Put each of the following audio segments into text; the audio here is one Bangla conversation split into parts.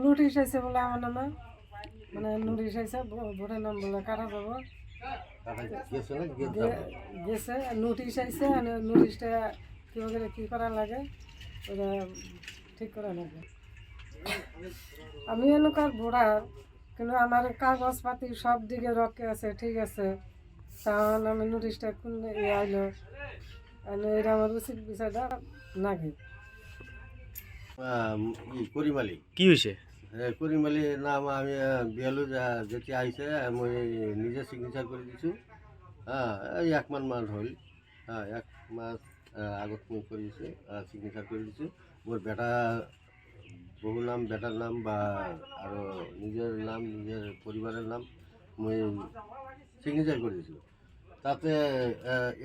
নোটিশ আইছে বলে আমার নামে, মানে নোটিশ আইছে ভোটের নাম বলে কাটা যাব গেছে, নোটিশ আইছে। নোটিশটা কীভাবে কী করা লাগে ওটা ঠিক করা লাগে। আমি এলাকার ভোটার, কিন্তু আমার কাগজপাতি সব দিকে রক্ষে আছে, ঠিক আছে, তাহলে আমি নোটিশটা কোন আইলো এটা আমার উচিত বিষয়টা নাকি। করিমালি কি হয়েছে? করিমালি নাম আমি বিয়ালু যেটি আইছে মই নিজে সিগনেচার করে দিছোঁ। এই 1 মাস হল। 1 মাস আগত মই কৰিছোঁ, সিগনেচার করে দিছোঁ। মোর বেটা বহু নাম, বেটার নাম বা আৰু নিজের নাম, নিজের পরিবারের নাম মই সিগনেচার করে দিছোঁ। তাতে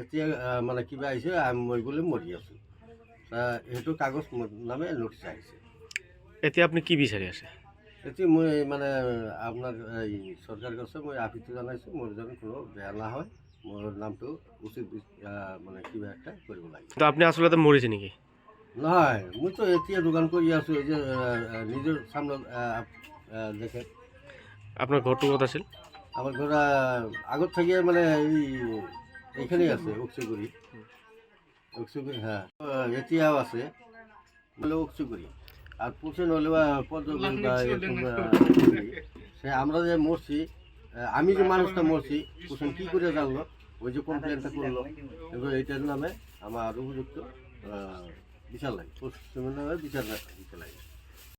এতিয়া মানে কিবা আহিছে, মই বোলে মৰি আছোঁ। সেইটো কাগজ মোৰ নামে নোটিছ আহিছে। এতিয়া আপনি কি বিচাৰি আছে? এতিয়া মই মানে আপোনাৰ এই চৰকাৰৰ কাছে মই আপিটো জনাইছোঁ, মোৰ যেন কোনো বেয়া নহয়, মোৰ নামটো উচিত মানে কিবা একটা কৰিব লাগে। তো আপনি আসলে মরেছে নাকি? নহয়, মইতো এতিয়া দোকান কৰি আছোঁ, এই যে নিজৰ সামনে দেখে। আপনার ঘরটো কত আছিল? আমার ঘর আগত থেকে মানে এইখানেই আছে, অক্সিগুড়ি। হ্যাঁ, এতিয়াও আছে বলে অক্সিগুড়ি। আর পুষে নইলে পদ্মগুড়ি বা সে আমরা যে মরছি, আমি যে মানুষটা মরছি, পুষেন কী করে জানলো, ওই যে কমপ্লেনটা করলো, এবার এইটার নামে আমার উপযুক্ত বিচার লাগে, পশ্চিমের নামে বিচার দিতে লাগে।